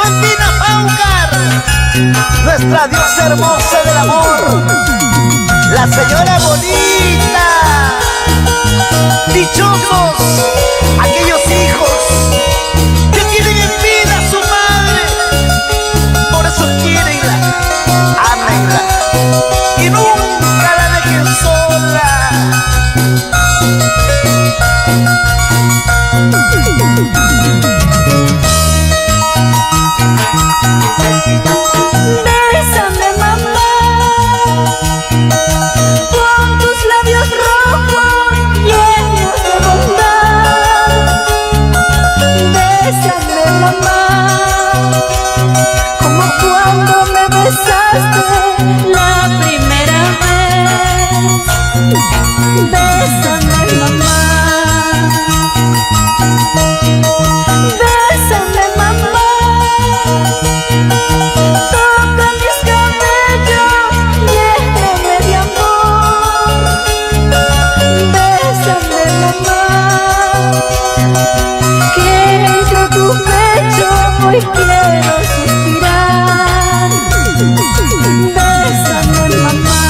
Alejandrina Paucar, nuestra diosa hermosa del amor, la señora bonita. Dichosos aquellos hijos que tienen en vida a su madre, por eso quierenla, ámenla y nunca la dejen sola. Bésame, mamá, con tus labios rojos llenos de bondad. Bésame, mamá, como cuando me besaste la primera vez. Bésame, mamá. Bésame, mamá. Toca mis cabellos, lléname de amor. Bésame, mamá, que entre tu pecho hoy quiero suspirar. Bésame, mamá,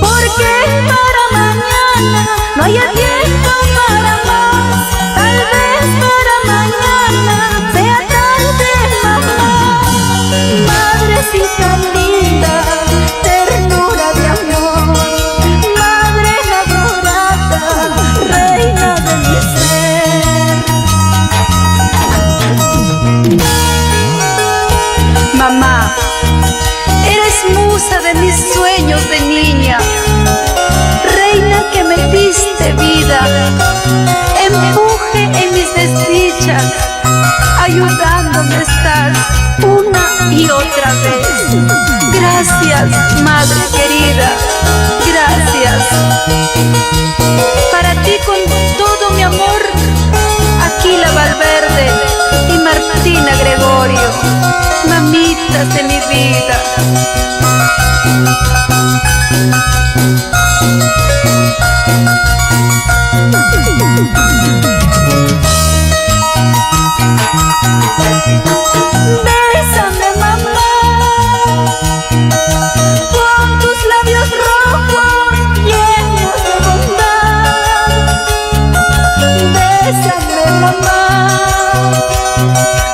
porque para mañana no hay tiempo para más. Tal vez para mañana sea tarde, mamá. Madrecita linda, ternura de amor, madre adorada, reina de mi ser. Mamá, eres musa de mis sueños de niña, reina que me diste vida, empuje en mis desdichas, ayudándome estás una y otra vez. Gracias, madre querida, gracias. Para ti con todo mi amor, Aquila Valverde y Martina Gregorio, mamitas de mi vida. Bésame, mamá, con tus labios rojos llenos de bondad. Bésame, mamá,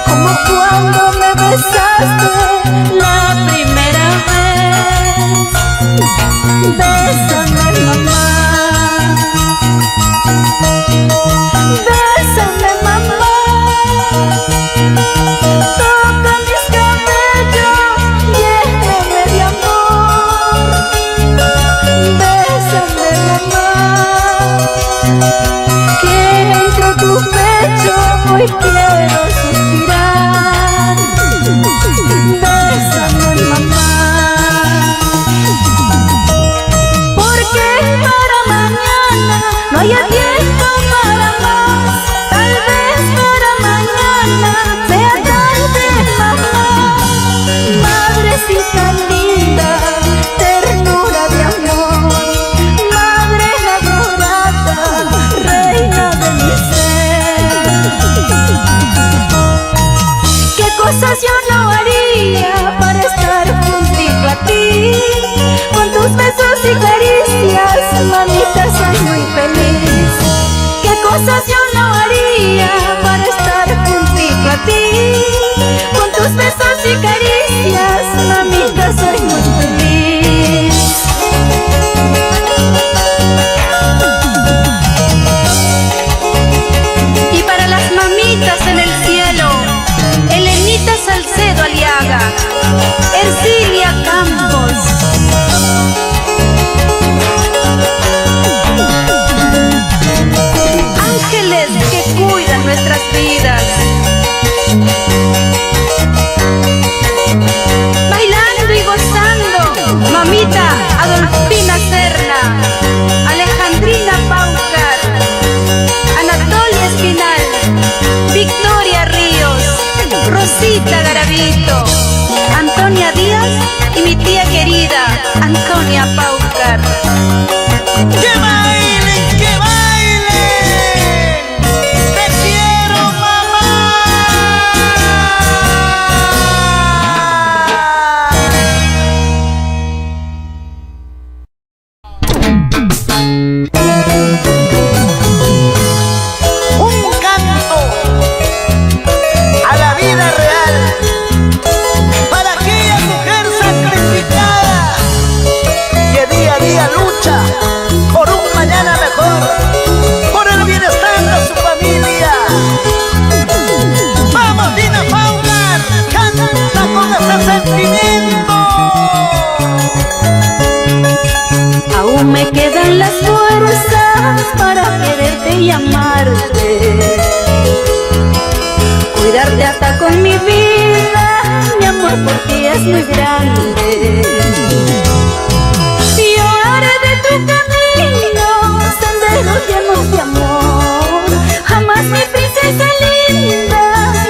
como cuando me besaste la primera vez. Bésame, mamá. Bésame, mamá. Toca mis cabellos, lléname de amor. Bésame, mamá, que entre tu pecho hoy quiero suspirar. Bésame, mamá, porque para mañana no hay tiempo para más. Tal vez para mañana sea tarde, mamá. Madrecita linda, ternura de amor, madre adorada, reina de mi ser. ¿Qué cosas yo no haría para estar juntito a ti? Con tus besos y caricias, mamita, soy muy feliz. ¿Qué cosas yo no haría para estar juntito a ti? Con tus besos y caricias, mamita, soy muy feliz. Y para las mamitas en el cielo, Elenita Salcedo Aliaga, Ercilia Campos, ángeles que cuidan nuestras vidas, bailando y gozando, mamita Adolfina Serna, Alejandrina Paucar, Anatolia Espinal, Victoria Ríos, Rosita Garavito, Antonia Díaz y mi tía querida Antonia Paucar. ¡Que bailen, que bailen! ¡Te quiero, mamá! sentimiento. Aún me quedan las fuerzas para quererte y amarte, cuidarte hasta con mi vida. Mi amor por ti es muy grande. Yo haré de tu camino senderos llenos de amor. Jamás, mi princesa linda,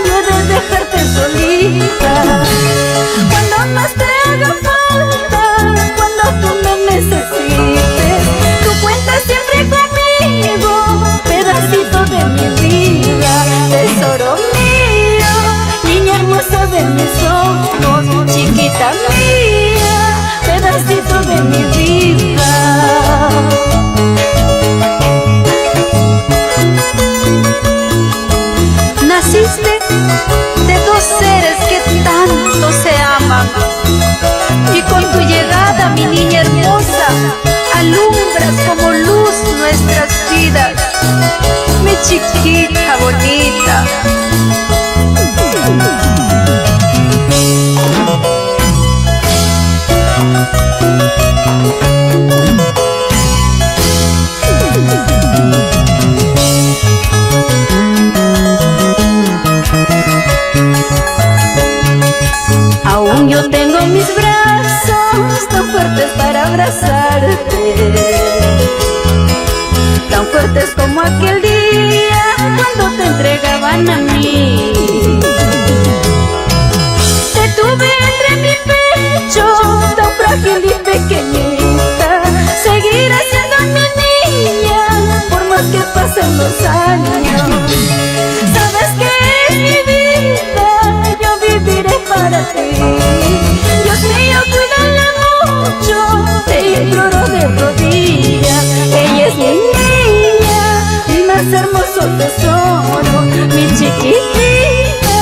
yo he de dejarte solita. Cuando más te haga falta, cuando tú me necesites, tú cuentas siempre conmigo, pedacito de mi vida, tesoro mío, niña hermosa de mis ojos, chiquita mía, pedacito de mi vida. Naciste de dos seres que tanto se aman, y con tu llegada, mi niña hermosa, alumbras como luz nuestras vidas, mi chiquita bonita. Aún yo tengo mis brazos tan fuertes para abrazarte, tan fuertes como aquel día cuando te entregaban a mí. Te tuve entre mi pecho, tan frágil y pequeñita. Seguirás siendo mi niña por más que pasen los años. Sabes que es mi vida, yo viviré para ti. Dios mío, cuídala mucho, te imploro de rodillas. Ella es mi niña, mi más hermoso tesoro, mi chiquitita,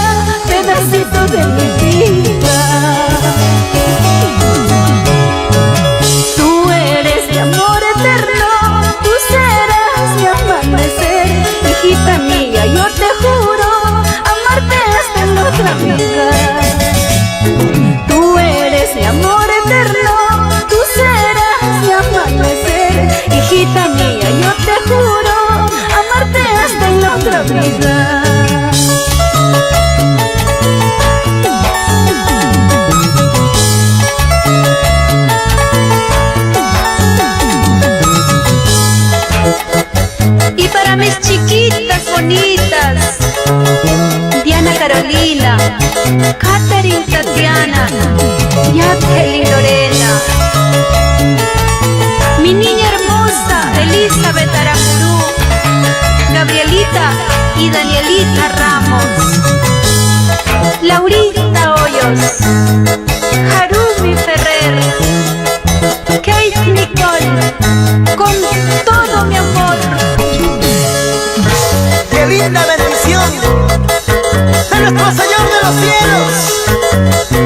pedacito de mi vida. Tú eres mi amor eterno, tú serás mi amanecer. Hijita mía, yo te juro amarte hasta en la otra vida. Tú eres mi amor eterno, tú serás mi amanecer. Hijita mía, yo te juro amarte hasta en la otra vida. Y para mis chiquitas bonitas, Diana Carolina, Catherine Tatiana, Jacqueline Lorena, mi niña hermosa Elizabeth Aramburu, Gabrielita y Danielita Ramos, Laurita Hoyos, Harumi Ferrer, Kate Nicole, con todo mi amor. ¡Qué linda bendición de nuestro Señor de los cielos,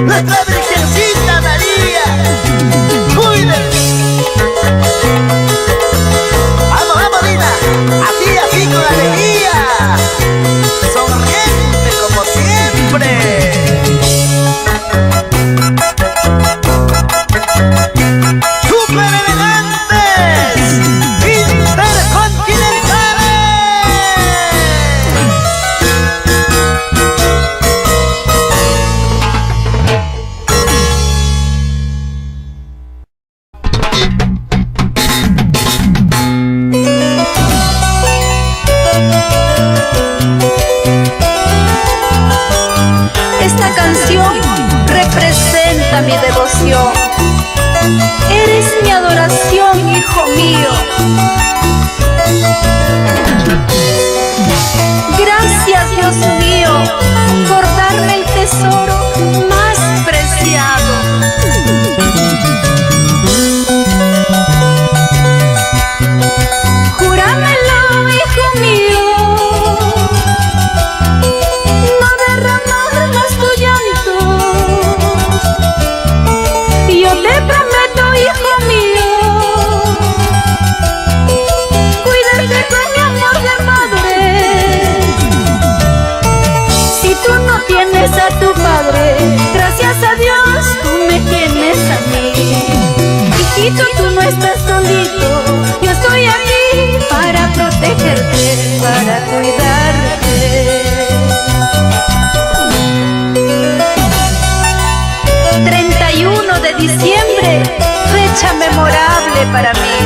nuestra Virgencita María! ¡Cuídense! ¡Vamos, vamos, Dina! Así, así, con alegría, sonriente como siempre. ¡Súper elegantes! ¡Intercontinentales! Esta canción representa mi devoción. Eres mi adoración, hijo mío. Gracias, Dios mío, por darme el tesoro más preciado. Júramelo, hijo mío, no derramar más tu llanto. Yo te prometo, hijo mío, cuidarte con mi amor de madre. Si tú no tienes a tu padre, gracias a Dios estás solito, yo estoy aquí para protegerte, para cuidarte. 31 de diciembre, fecha memorable para mí.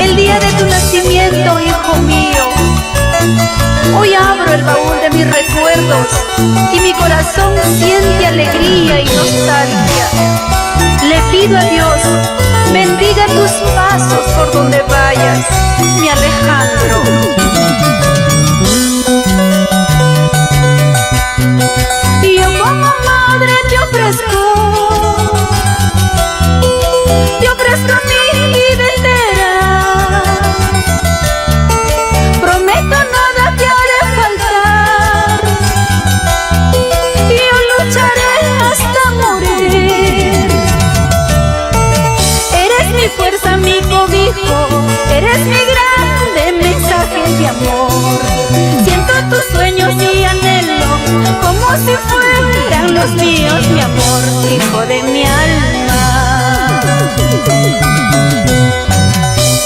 El día de tu nacimiento, hijo mío. Hoy abro el baúl de mis recuerdos y mi corazón siente alegría y nostalgia. Le pido a Dios, bendiga tus pasos por donde vayas, mi Alejandro. Y yo como madre te ofrezco mi vida entera. Prometo nada te haré faltar, y yo lucharé hasta morir. Eres mi fuerza, mi cobijo, eres mi grande mensaje de amor. Siento tus sueños y anhelo como si fueran los míos, mi amor, hijo de mi alma.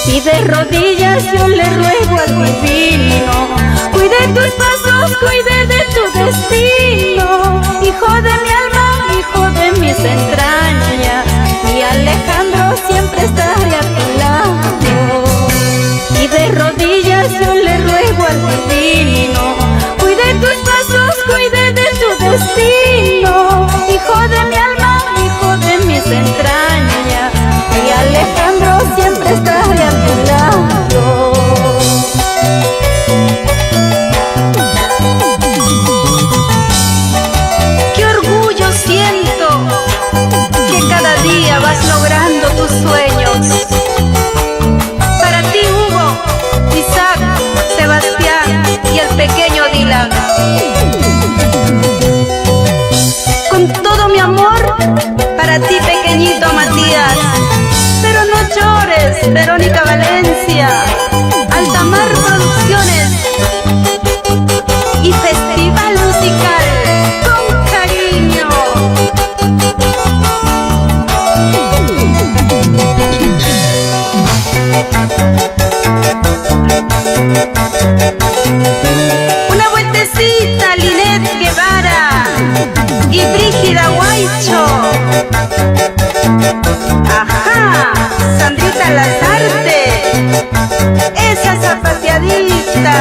Y de rodillas yo le ruego al divino, cuide tus pasos, cuide de tu destino. Hijo de mi alma, hijo de mis entrañas, mi Alejandro, siempre estaré a tu lado. Y de rodillas yo le ruego al divino, cuide tus pasos, cuide de tu destino. Hijo de mi alma, hijo de mis entrañas, mi Alejandro, siempre estaré a tu lado. Qué orgullo siento que cada día vas logrando tus sueños. Para ti, Hugo, Isaac, Sebastián y el pequeño Dylan. Con todo mi amor para ti, pequeñito Matías. Pero no llores, Verónica Valencia. Altamar Producciones y Festival Musical con cariño. Una vueltecita, Linet Guevara y Brígida Guaycho. Ajá, Sandrita Lazarte, esa zapateadita.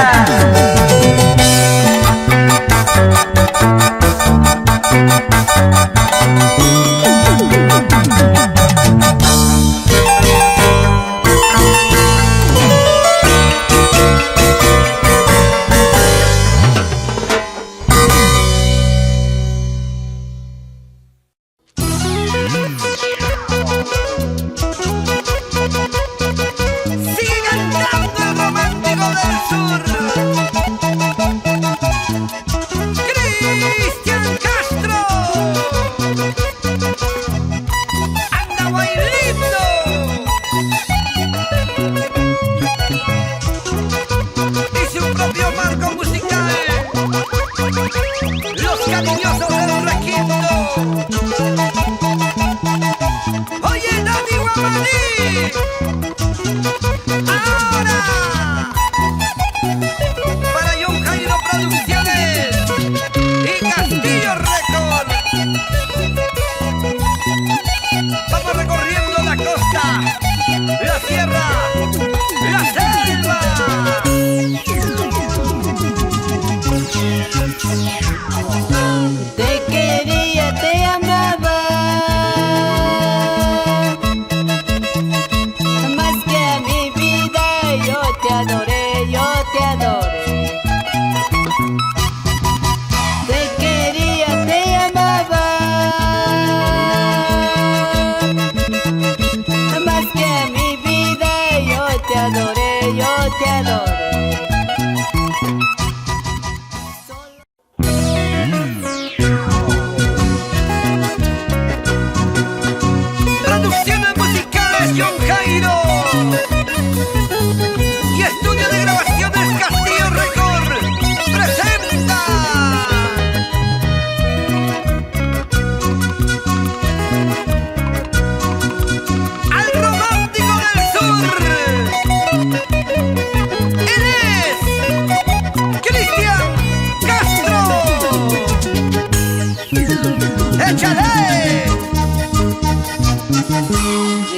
¡Échale!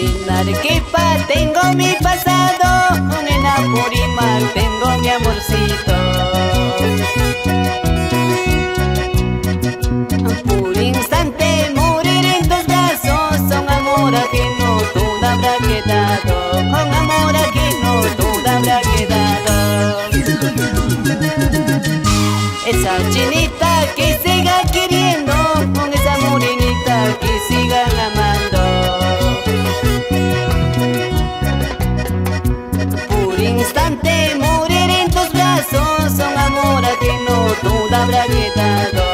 En Arequipa tengo mi pasado, en Apurímac tengo mi amorcito. Por instante morir en tus brazos, son amor ajeno, todo habrá quedado. Con amor ajeno, todo habrá quedado. Esa chinita que siga queriendo, con esa morenita que sigan amando. Por instante morir en tus brazos, son amor ajeno, todo habrá quedado.